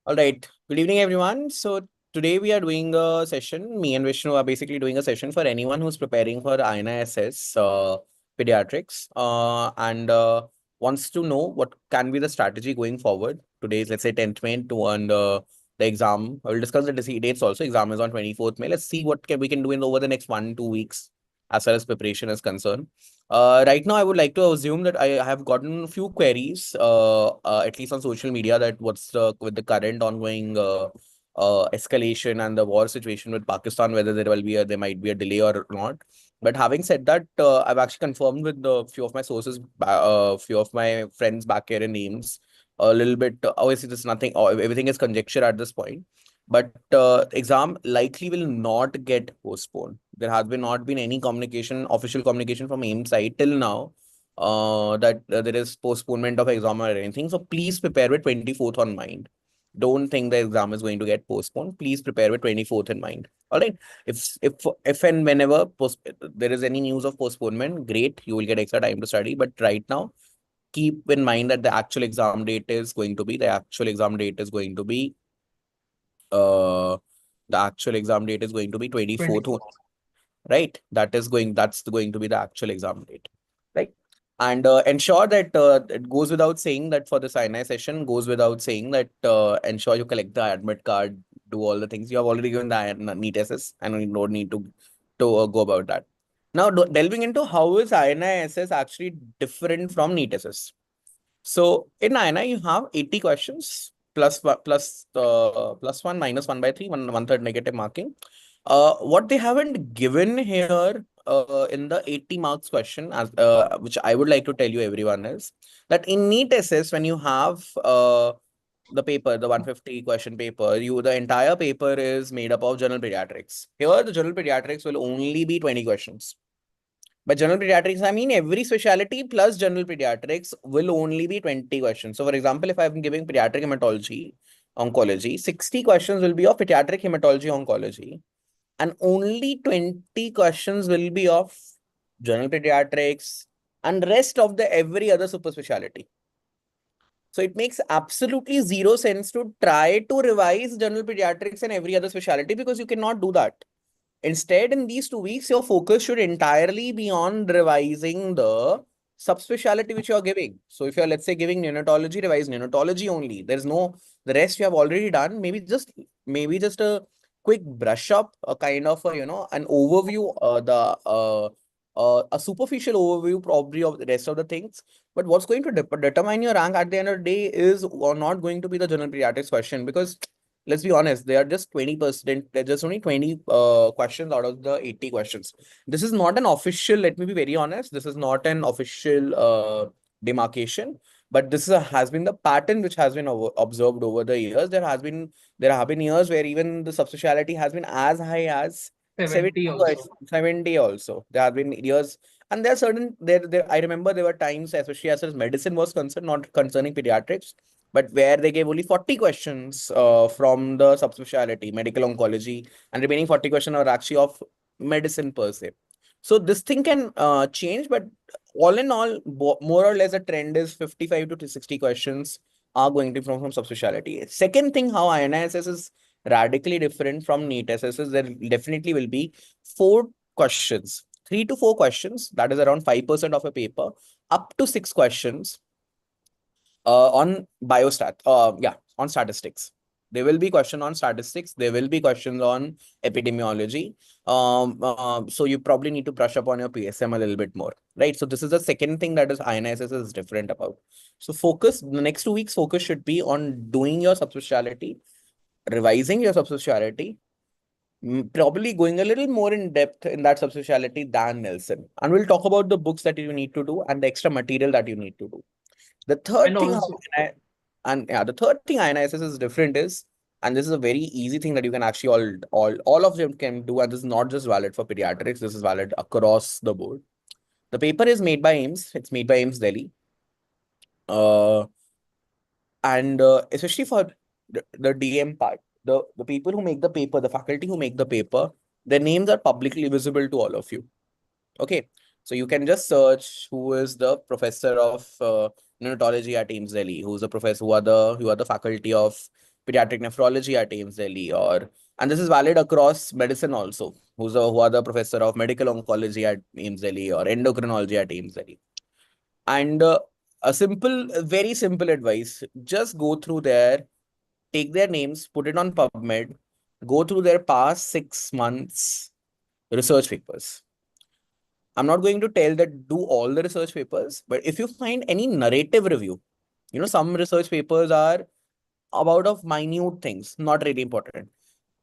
All right. Good evening, everyone. So today we are doing a session. Me and Vishnu are basically doing a session for anyone who's preparing for NESS pediatrics and wants to know what can be the strategy going forward. Today is, let's say, 10th May to on the exam. I will discuss the dates also. Exam is on 24th May. Let's see what we can do in over the next 1-2 weeks as far as preparation is concerned. Right now, I would like to assume that I have gotten a few queries, at least on social media, that what's with the current ongoing escalation and the war situation with Pakistan, whether there might be a delay or not. But having said that, I've actually confirmed with a few of my sources, few of my friends back here in Ames, a little bit. Obviously, there's nothing. Everything is conjecture at this point. But exam likely will not get postponed. There has not been any official communication from AIM side till now, that there is postponement of exam or anything. So please prepare with 24th on mind. Don't think the exam is going to get postponed. Please prepare with 24th in mind. All right. If and whenever there is any news of postponement, great, you will get extra time to study. But right now, keep in mind that the actual exam date is going to be uh the actual exam date is going to be 24th, 24th. right? That's going to be the actual exam date, right? And ensure that it goes without saying that for the Sinai session, goes without saying that ensure you collect the admit card, do all the things. You have already given the NEET SS, and you don't need to go about that. Now, delving into how is INI-SS actually different from NEET SS. So in INI, you have 80 questions plus 1 minus 1 by 3, one third negative marking. What they haven't given here in the 80 marks question, as which I would like to tell you everyone, is that in NEET SS, when you have the paper, the 150 question paper, the entire paper is made up of general pediatrics. Here, the general pediatrics will only be 20 questions. By general pediatrics, I mean every specialty plus general pediatrics will only be 20 questions. So, for example, if I'm giving pediatric hematology, oncology, 60 questions will be of pediatric hematology, oncology, and only 20 questions will be of general pediatrics and rest of the every other super specialty. So it makes absolutely zero sense to try to revise general pediatrics and every other specialty because you cannot do that. Instead, in these 2 weeks, your focus should entirely be on revising the subspecialty which you are giving. So if you're, let's say, giving neonatology, revise neonatology only. There's no, the rest you have already done. Maybe just a quick brush up, a kind of a, an overview, a superficial overview probably of the rest of the things. But what's going to determine your rank at the end of the day is not going to be the general pediatrics question, because let's be honest, they are just 20%. They're just only 20 questions out of the 80 questions. This is not an official, let me be very honest, this is not an official demarcation, but has been the pattern which has been observed over the years. There have been years where even the subspecialty has been as high as 70, 70 also. 70 also. There have been years, and there are certain there I remember there were times, especially as far as medicine was concerned, not concerning pediatrics, but where they gave only 40 questions from the subspecialty, medical oncology, and remaining 40 questions are actually of medicine per se. So this thing can change, but all in all, more or less, the trend is 55 to 60 questions are going to be from subspecialty. Second thing, how INISS is radically different from NEET SS is there definitely will be 4 questions, 3 to 4 questions, that is around 5% of a paper, up to 6 questions on on statistics. There will be question on statistics. There will be questions on epidemiology. So you probably need to brush up on your PSM a little bit more, right? So this is the second thing that is INISS is different about. So the next 2 weeks focus should be on doing your subspecialty, revising your subspecialty, probably going a little more in depth in that subspecialty than Nelson. And we'll talk about the books that you need to do and the extra material that you need to do. The And third thing, also, the third thing INISS is different is, and this is a very easy thing that you can actually all of them can do, and this is not just valid for pediatrics, this is valid across the board. The paper is made by AIMS, it's made by AIMS Delhi. And especially for the DM part, the people who make the paper, the faculty who make the paper, their names are publicly visible to all of you. Okay, so you can just search who is the professor of neonatology at AIMS Delhi, who's the professor, who are the faculty of pediatric nephrology at AIIMS Delhi, and this is valid across medicine also, who are the professor of medical oncology at AIIMS Delhi or endocrinology at AIIMS Delhi. And a very simple advice, just go through there, take their names, put it on PubMed, go through their past 6 months research papers. I'm not going to tell that do all the research papers, but if you find any narrative review, some research papers are about of minute things, not really important.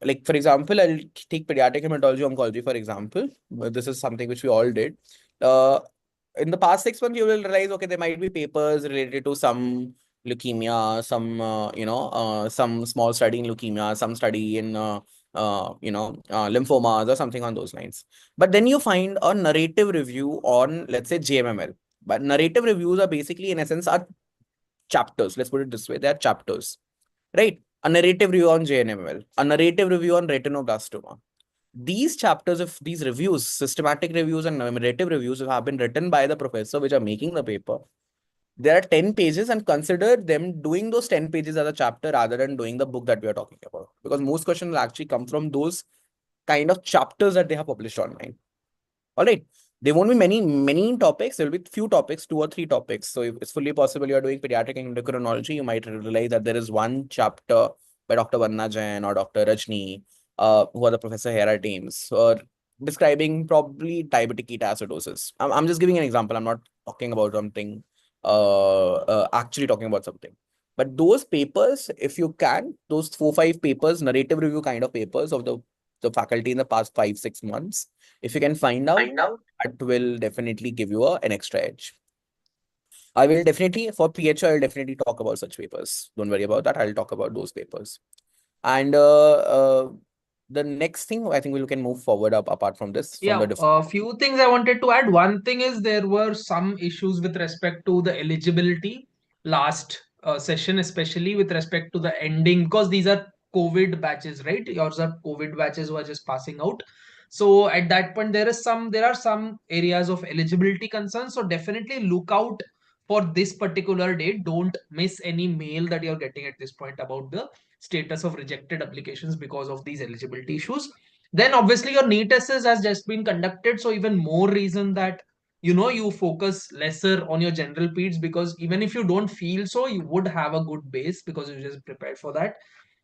Like, for example, I'll take pediatric hematology oncology, for example. This is something which we all did. Uh, in the past 6 months, you will realize, okay, there might be papers related to some leukemia, some small study in leukemia, some study in, lymphomas or something on those lines. But then you find a narrative review on, let's say, JMML. But narrative reviews are basically, in essence, are chapters. Let's put it this way. They are chapters, right? A narrative review on JNML, a narrative review on retinoblastoma. These chapters of these reviews, systematic reviews and narrative reviews have been written by the professor which are making the paper. There are 10 pages, and consider them doing those 10 pages as a chapter rather than doing the book that we are talking about. Because most questions will actually come from those kind of chapters that they have published online. All right. There won't be many topics. There will be few topics, 2 or 3 topics. So if it's fully possible you are doing pediatric endocrinology, you might realize that there is one chapter by Dr. Vanna Jain or Dr. Rajni, who are the professor here at AIIMS, or describing probably diabetic ketoacidosis. I'm just giving an example. I'm not talking about something, actually talking about something. But those papers, if you can, those 4 or 5 papers, narrative review kind of papers of the faculty in the past 5 or 6 months, if you can find out, that will definitely give you an extra edge. I will definitely, for PHO, I will definitely talk about such papers. Don't worry about that. I'll talk about those papers. And the next thing, I think we can move forward apart from this, from the Yeah, different. a few things I wanted to add. One thing is there were some issues with respect to the eligibility last session, especially with respect to the ending, because these are COVID batches, right? Yours are COVID batches who are just passing out. So at that point, there are some areas of eligibility concerns. So definitely look out for this particular date. Don't miss any mail that you're getting at this point about the status of rejected applications because of these eligibility issues. Then obviously your NEET assess has just been conducted, so even more reason that you focus lesser on your general peds, because even if you don't feel so, you would have a good base because you just prepared for that.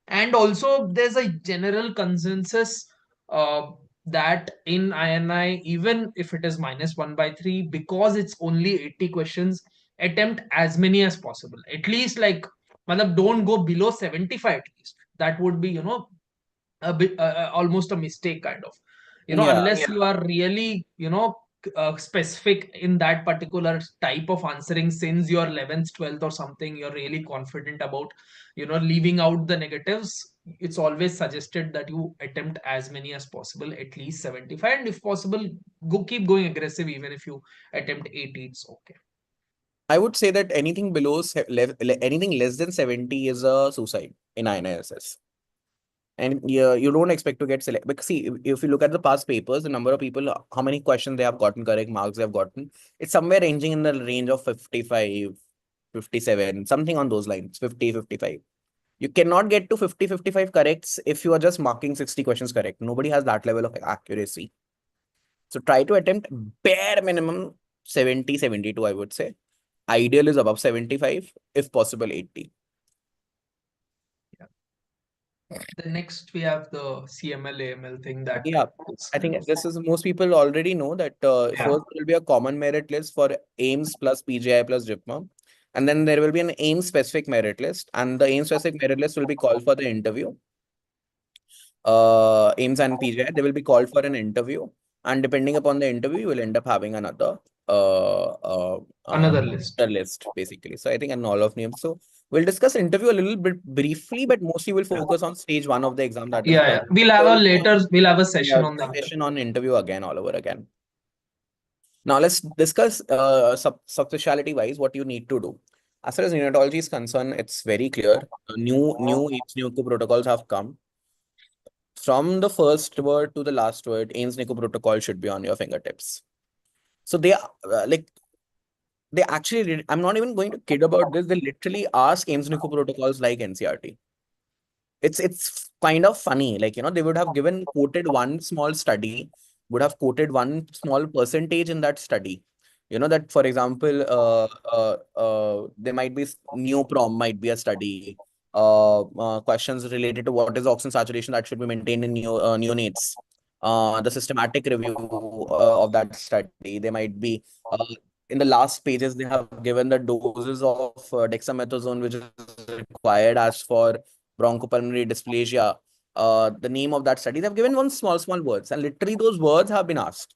And also there's a general consensus uh, that in INI, even if it is -1/3, because it's only 80 questions, attempt as many as possible, at least, like, matlab, don't go below 75 at least. That would be a bit almost a mistake, kind of, Yeah. unless you are really specific in that particular type of answering, since your 11th 12th or something, you're really confident about leaving out the negatives. It's always suggested that you attempt as many as possible, at least 75, and if possible, keep going aggressive. Even if you attempt 80, it's okay. I would say that anything anything less than 70 is a suicide in INISS. And yeah, you don't expect to get selected. Because see, if you look at the past papers, the number of people, how many questions they have gotten correct, marks they have gotten, it's somewhere ranging in the range of 55, 57, something on those lines, 50, 55. You cannot get to 50, 55 corrects if you are just marking 60 questions correct. Nobody has that level of accuracy. So try to attempt bare minimum 70, 72, I would say. Ideal is above 75, if possible 80. The next we have the CML AML thing that Yeah, is I kind think of. this is most people already know that Yeah. first there will be a common merit list for AIMS plus PGI plus JIPMA. And then there will be an AIMS specific merit list. And the AIMS specific merit list will be called for the interview. AIMS and PGI, they will be called for an interview. And depending upon the interview, you will end up having uh, uh, uh, Another list. another list, basically. So I think an all of names. So we'll discuss interview a little bit briefly, but mostly we'll Yeah. focus on stage one of the exam, that is Yeah, the yeah. We'll have a yeah, session on the interview. session on interview again, all over again. Now let's discuss subspecialty wise what you need to do. As far as neonatology is concerned, it's very clear. New AIMS-NICU protocols have come. From the first word to the last word, AIMS-NICU protocol should be on your fingertips. So they are they actually, I'm not even going to kid about this. They literally ask AIMS-NICU protocols like NCRT. it's kind of funny. Like, they would have given quoted one small study, would have quoted one small percentage in that study. That, for example, there might be neoprom might be a study, questions related to what is oxygen saturation that should be maintained in neonates, the systematic review of that study. They might be in the last pages, they have given the doses of dexamethasone, which is required as for bronchopulmonary dysplasia. The name of that study, they've given one small words, and literally those words have been asked.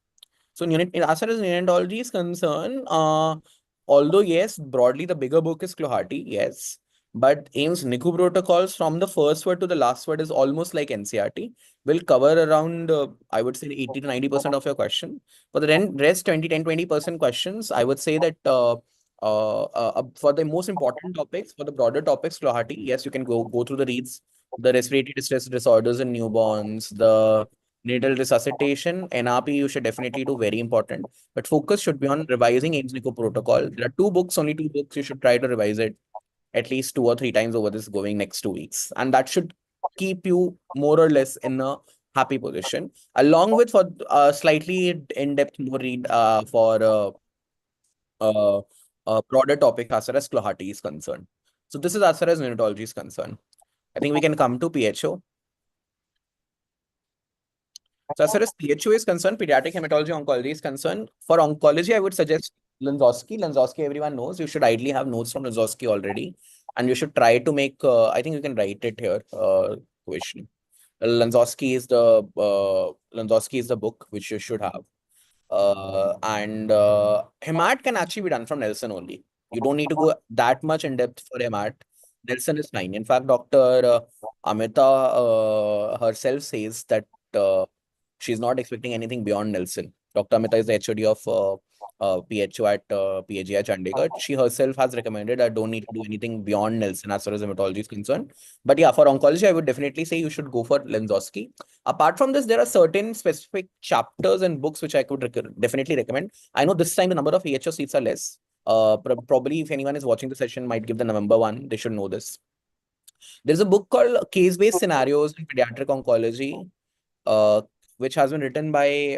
So, as far as neonatology is concerned, although yes, broadly the bigger book is Kloharti, yes, but AIMS NICU protocols from the first word to the last word is almost like NCRT. Will cover around, I would say, 80 to 90% of your question. For the rest 20% questions, I would say that for the most important topics, for the broader topics, Kloharti, yes, you can go through the reads, the respiratory distress disorders in newborns, the needle resuscitation, NRP, you should definitely do, very important. But focus should be on revising AIMS NICU protocol. There are only two books. You should try to revise it at least 2 or 3 times over this going next 2 weeks. And that should keep you more or less in a happy position. Along with, for slightly in-depth more read for uh, broader topic as far as Kloharti is concerned. So this is as far as neonatology is concerned. I think we can come to PHO. So as far as PHO is concerned, pediatric hematology oncology is concerned, for oncology, I would suggest Lanzowski. Lanzowski, everyone knows. You should ideally have notes from Lanzowski already. And you should try to make, I think you can write it here, Vishnu. Lanzowski is the book which you should have. And Hemat can actually be done from Nelson only. You don't need to go that much in depth for Hemat. Nelson is fine. In fact, Dr. Amita herself says that she's not expecting anything beyond Nelson. Dr. Amita is the HOD of PHO at PAGI Chandigarh. She herself has recommended I don't need to do anything beyond Nelson as far as hematology is concerned. But yeah, for oncology, I would definitely say you should go for Lanzowski. Apart from this, there are certain specific chapters and books which I could definitely recommend. I know this time the number of EHO seats are less. Probably if anyone is watching the session might give the number one, they should know this. There's a book called Case-Based Scenarios in Pediatric Oncology, uh, which has been written by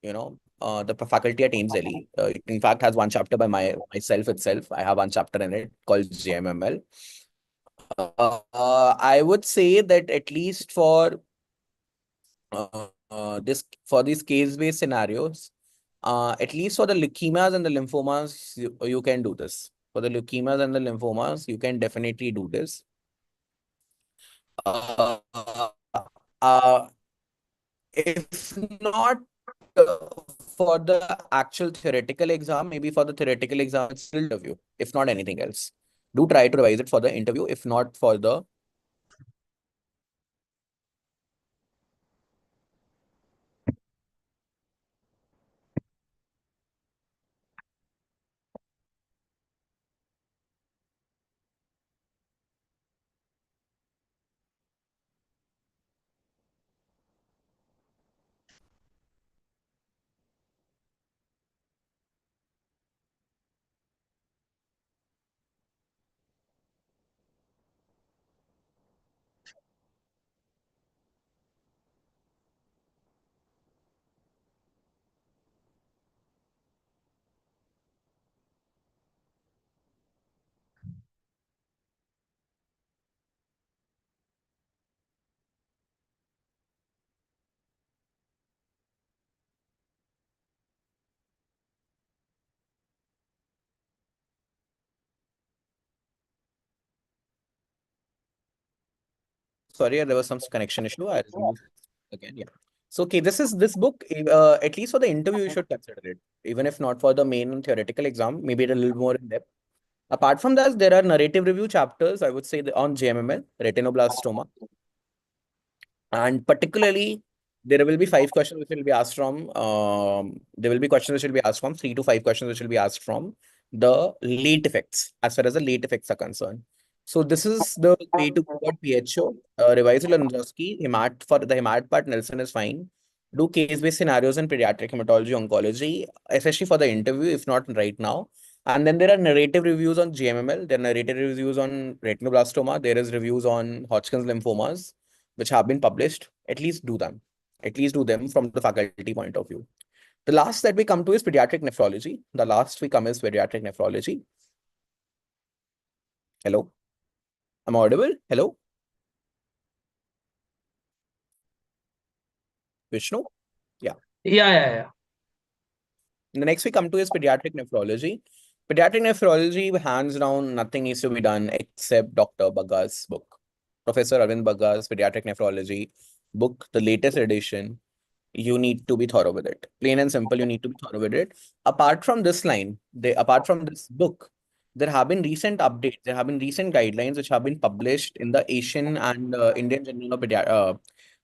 the faculty at AIMS Delhi. It in fact has one chapter by myself itself. I have one chapter in it called JMML. I would say that at least for these case-based scenarios, at least for the leukemias and the lymphomas, you can do this. For the leukemias and the lymphomas, you can definitely do this. Uh, uh, if not for the actual theoretical exam, maybe for the theoretical exam, it's still interview, if not anything else. Do try to revise it for the interview, if not for the. Sorry, there was some connection issue. I removed again. Yeah. So, okay, this book, at least for the interview, you should consider it. Even if not for the main theoretical exam, maybe a little more in depth. Apart from that, there are narrative review chapters, I would say, on JMML, retinoblastoma. And particularly, there will be 5 questions which will be asked from, there will be questions which will be asked from, 3 to 5 questions which will be asked from the late effects, as far as the late effects are concerned. So this is the way to go about PHO. Revise Lanzowski, Hemat, for the Hemat part, Nelson is fine. Do case-based scenarios in pediatric hematology oncology, especially for the interview, if not right now. And then there are narrative reviews on GMML, there are narrative reviews on retinoblastoma, there is reviews on Hodgkin's lymphomas, which have been published. At least do them. At least do them from the faculty point of view. The last that we come to is pediatric nephrology. The last we come is pediatric nephrology. Hello? Am I audible? Hello? Vishnu? Yeah. Yeah. The next we come to is pediatric nephrology. Pediatric nephrology, hands down, nothing needs to be done except Dr. Bagga's book. Professor Arvind Bagga's Pediatric Nephrology book, the latest edition. You need to be thorough with it. Plain and simple, you need to be thorough with it. Apart from this line, apart from this book, there have been recent updates. There have been recent guidelines which have been published in the Asian and Indian Journal of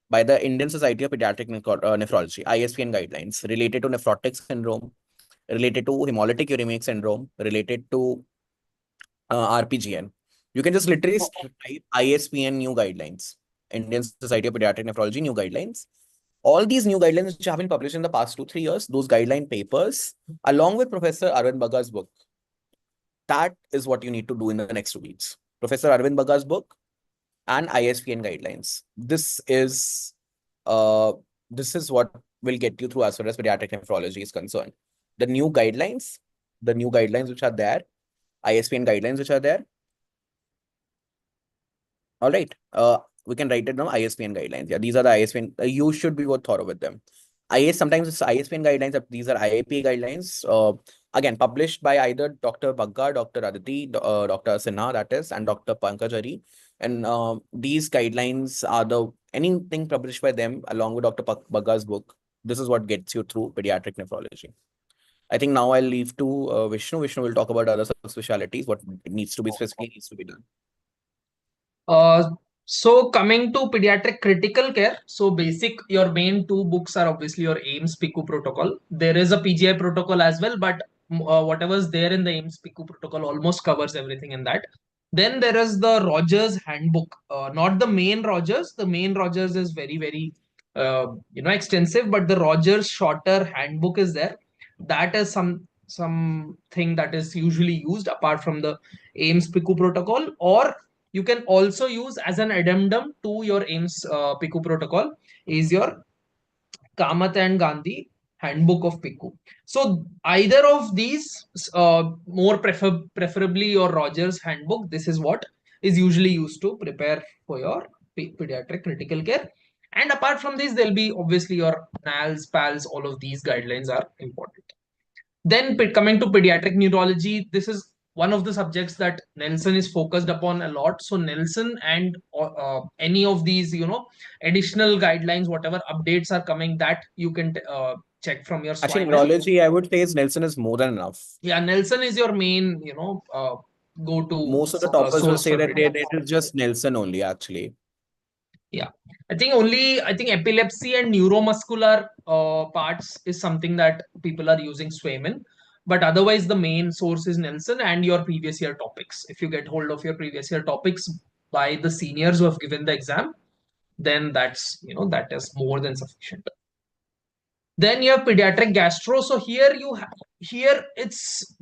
by the Indian Society of Pediatric Nephrology, ISPN guidelines related to nephrotic syndrome, related to hemolytic uremic syndrome, related to RPGN. You can just literally type ISPN new guidelines, Indian Society of Pediatric Nephrology new guidelines. All these new guidelines which have been published in the past 2-3 years, those guideline papers, along with Professor Arvind Bagga's book, that is what you need to do in the next 2 weeks. Professor Arvind Bagga's book and ISPN guidelines. Uh, this is what will get you through as far as pediatric nephrology is concerned. The new guidelines which are there, ISPN guidelines which are there. All right. We can write it down, ISPN guidelines. Yeah, these are the ISPN. You should be more thorough with them. Sometimes it's ISPN guidelines. These are IAP guidelines. Again, published by either Dr. Bagga, Dr. Aditya, Dr. Sinha, that is, and Dr. Pankajari. And these guidelines are anything published by them along with Dr. Bagga's book. This is what gets you through pediatric nephrology. I think now I'll leave to Vishnu. Vishnu will talk about other subspecialties, what needs to be done. So coming to pediatric critical care, so basic, your main two books are obviously your AIMS PICU protocol. There is a PGI protocol as well, but whatever's there in the AIMS PICU protocol almost covers everything in that. Then there is the Rogers handbook, not the main Rogers. The main Rogers is very extensive, but the Rogers shorter handbook is there. That is something that is usually used apart from the AIMS PICU protocol, or you can also use as an addendum to your AIMS PICU protocol is your Kamath and Gandhi handbook of PICU. So either of these, preferably your Rogers handbook, this is what is usually used to prepare for your pediatric critical care. And apart from this, there'll be obviously your NALS, PALS, all of these guidelines are important. Then coming to pediatric neurology, this is one of the subjects that Nelson is focused upon a lot. So Nelson and any of these, additional guidelines, whatever updates are coming, that you can check from your Actually, SWIML. neurology, I would say Nelson is more than enough. Yeah, Nelson is your main, go-to. Most of the toppers will source say for that pediatrics. it is just Nelson only, actually. Yeah, I think epilepsy and neuromuscular parts is something that people are using Swayman. But otherwise, the main source is Nelson and your previous year topics. If you get hold of your previous year topics by the seniors who have given the exam, then that is more than sufficient. Then you have pediatric gastro. So here it's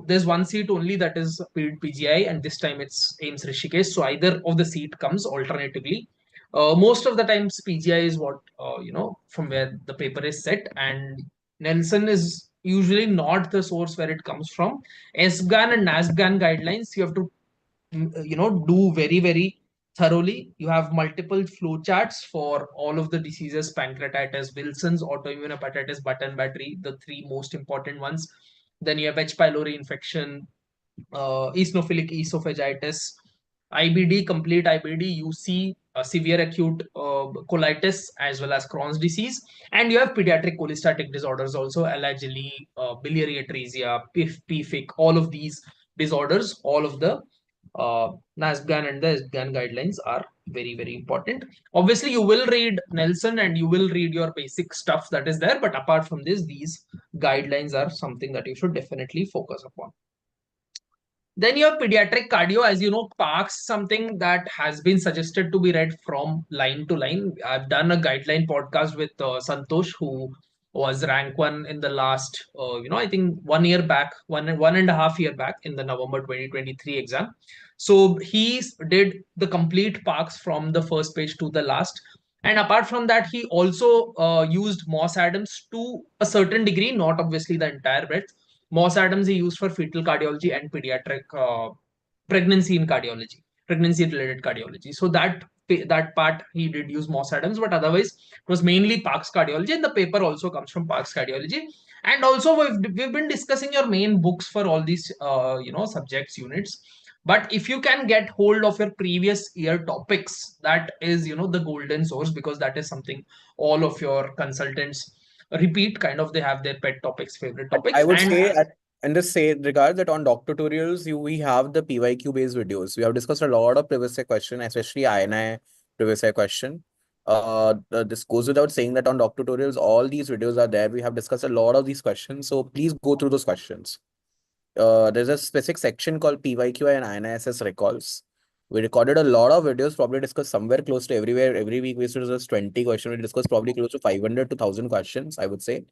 there's one seat only, that is PGI, and this time it's AIMS Rishikesh. So either of the seat comes alternatively. Most of the times PGI is what from where the paper is set, and Nelson is usually not the source where it comes from. SGAN and NASGAN guidelines you have to do very thoroughly. You have multiple flowcharts for all of the diseases: pancreatitis, Wilson's, autoimmune hepatitis, button battery, the three most important ones. Then you have H. pylori infection, eosinophilic esophagitis, IBD, complete IBD, UC, severe acute colitis, as well as Crohn's disease. And you have pediatric cholestatic disorders also, allegedly, biliary atresia, PFIC, all of these disorders, all of the NASGAN and the SGAN guidelines are very important. Obviously, you will read Nelson and you will read your basic stuff that is there. But apart from this, these guidelines are something that you should definitely focus upon. Then you have pediatric cardio. As you know, PARCS, something that has been suggested to be read from line to line. I've done a guideline podcast with Santosh, who was rank one in the last, I think 1 year back, 1.5 year back in the November 2023 exam. So he did the complete parks from the first page to the last. And apart from that, he also used Moss Adams to a certain degree, not obviously the entire breadth. Moss Adams he used for fetal cardiology and pediatric pregnancy in cardiology, pregnancy related cardiology. So that part he did use Moss Adams, but otherwise it was mainly Parkes cardiology, and the paper also comes from Parkes cardiology. And also we've been discussing your main books for all these subjects units. But if you can get hold of your previous year topics, that is the golden source, because that is something all of your consultants repeat. Kind of they have their pet topics, favorite I topics. would And say, and just say regard that on DocTutorials, we have the PYQ based videos. We have discussed a lot of previous year question, especially INI previous year question. This goes without saying that on DocTutorials, all these videos are there. We have discussed a lot of these questions, so please go through those questions. There's a specific section called PYQ and INISS recalls. We recorded a lot of videos, probably discussed somewhere close to everywhere. Every week we used to discuss 20 questions. We discussed probably close to 500 to 1,000 questions, I would say.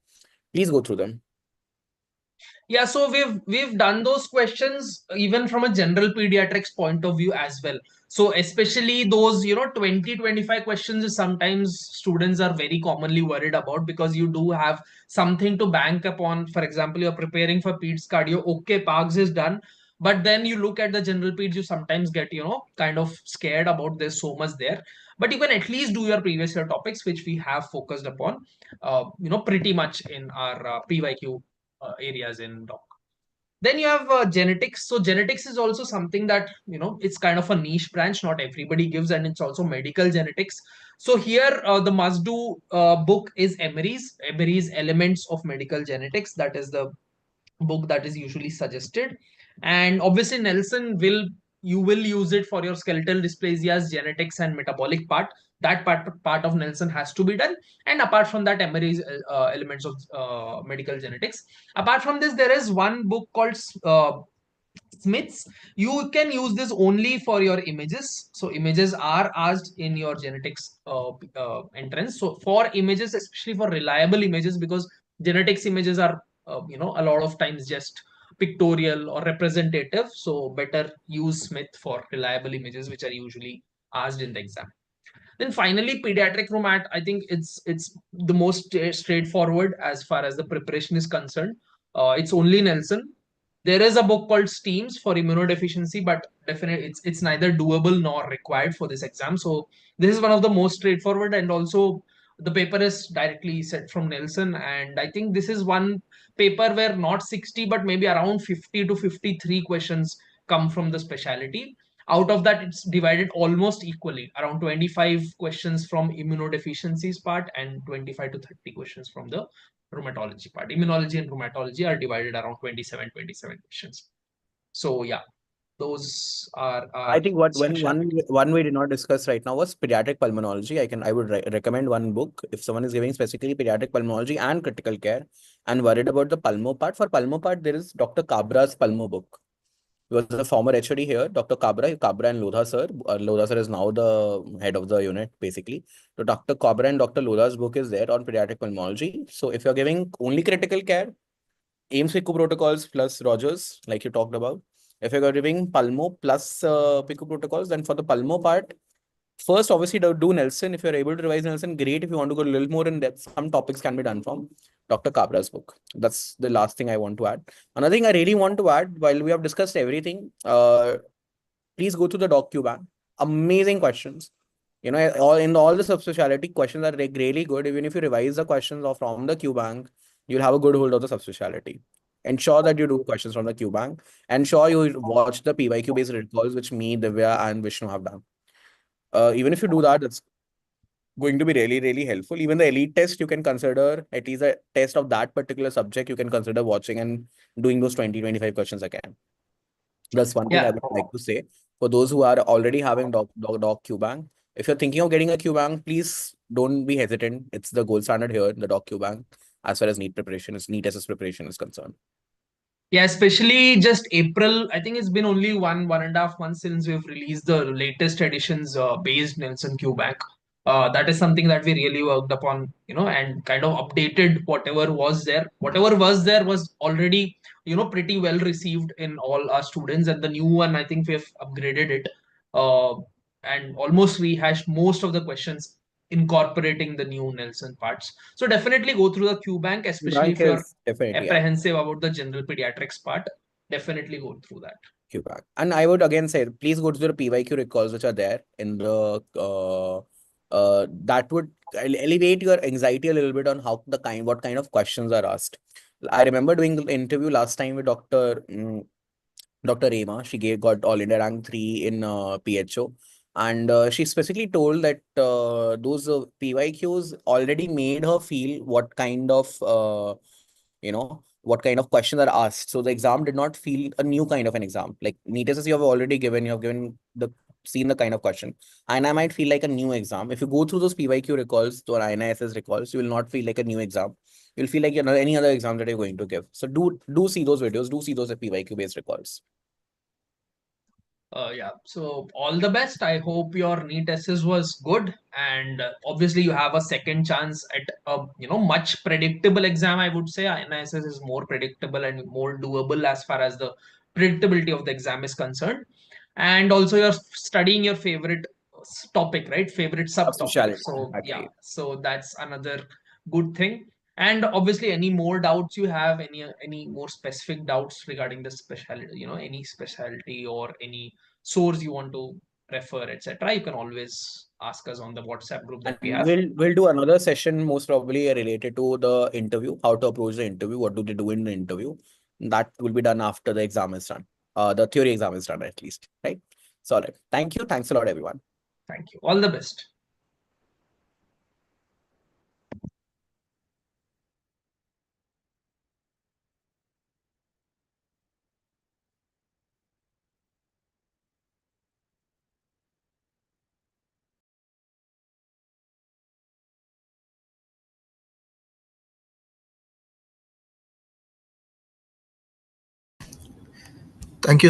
Please go through them. yeah, so we've done those questions even from a general pediatrics point of view as well. So especially those 20-25 questions is sometimes students are very commonly worried about, because you do have something to bank upon. For example, you're preparing for peds cardio, okay, parks is done, but then you look at the general peds, you sometimes get kind of scared about there's so much there. But you can at least do your previous year topics, which we have focused upon pretty much in our PYQ areas in doc. Then you have genetics. So genetics is also something that it's kind of a niche branch, not everybody gives, and it's also medical genetics. So here the must do book is Emery's Elements of Medical Genetics. That is the book that is usually suggested. And obviously Nelson will you will use it for your skeletal dysplasias, genetics, and metabolic part. That part of Nelson has to be done. And apart from that, Emery's Elements of Medical Genetics. Apart from this, there is one book called Smith's. You can use this only for your images. So images are asked in your genetics entrance. So for images, especially for reliable images, because genetics images are a lot of times just pictorial or representative. So better use Smith for reliable images, which are usually asked in the exam. Then finally, pediatric rheumat. I think it's the most straightforward as far as the preparation is concerned. It's only Nelson. There is a book called Steams for immunodeficiency, but definitely it's neither doable nor required for this exam. So this is one of the most straightforward, and also the paper is directly set from Nelson. And I think this is one paper where not 60 but maybe around 50 to 53 questions come from the specialty. Out of that, it's divided almost equally, around 25 questions from immunodeficiencies part and 25 to 30 questions from the rheumatology part. Immunology and rheumatology are divided around 27 questions. So yeah, those are I our think what when specialty. one we did not discuss right now was pediatric pulmonology. I would recommend one book if someone is giving specifically pediatric pulmonology and critical care and worried about the pulmo part. For pulmo part, there is Dr. Cabra's pulmo book. He was a former HOD here, Dr. Cabra and Lodha sir. Lodha sir is now the head of the unit basically. So Dr. Cabra and Dr. Lodha's book is there on pediatric pulmonology. So if you're giving only critical care, AIMS PICU protocols plus Rogers, like you talked about. If you're giving Pulmo plus PICU protocols, then for the Pulmo part, first obviously do Nelson. If you're able to revise Nelson, great. If you want to go a little more in depth, some topics can be done from Dr. Cabra's book. That's the last thing I want to add. Another thing I really want to add, while we have discussed everything, please go to the DocQbank. Amazing questions. All the subspecialty questions are like really good. Even if you revise the questions or from the QBank, you'll have a good hold of the subspecialty. Ensure that you do questions from the QBank. Ensure you watch the PYQ based recalls, which me, Divya, and Vishnu have done. Even if you do that, it's going to be really, really helpful. Even the elite test, you can consider at least a test of that particular subject. You can consider watching and doing those 20-25 questions again. That's one thing I Yeah. would like to say. For those who are already having Doc QBank, if you're thinking of getting a QBank, please don't be hesitant. It's the gold standard here, the Doc QBank, as far as NEET SS preparation is concerned. Yeah, especially just April. I think it's been only 1.5 months since we've released the latest editions based Nelson Q Bank. That is something that we really worked upon, and kind of updated whatever was there. Whatever was there was already, pretty well received in all our students. And the new one, I think we have upgraded it, uh, and almost rehashed most of the questions, incorporating the new Nelson parts. So definitely go through the Q bank, especially Bank if you are is definitely, yeah. apprehensive about the general pediatrics part. Definitely go through that. Back. And I would again say, please go to the PYQ recalls which are there in the that would elevate your anxiety a little bit on what kind of questions are asked. I remember doing the interview last time with Dr. Rema. She got all India rank 3 in PHO. And she specifically told that those PYQs already made her feel what kind of questions are asked. So the exam did not feel a new kind of an exam. Like NEET you have already given, seen the kind of question. And I might feel like a new exam. If you go through those PYQ recalls or INISS recalls, you will not feel like a new exam. You'll feel like any other exam that you're going to give. So do see those videos, do see those PYQ based recalls. Yeah, so all the best. I hope your NEET SS was good, and obviously you have a second chance at a much predictable exam. I would say NISS is more predictable and more doable as far as the predictability of the exam is concerned. And also you're studying your favorite topic, right? Favorite Of subtopic. speciality, So yeah, actually. so that's another good thing. And obviously, any more doubts you have, any more specific doubts regarding the specialty, any specialty or any source you want to refer, etc., you can always ask us on the WhatsApp group that we And have. we'll do another session most probably related to the interview, how to approach the interview, what do they do in the interview. That will be done after the exam is done. The theory exam is done at least, right? So, all right. Thank you. Thanks a lot, everyone. Thank you. All the best. Thank you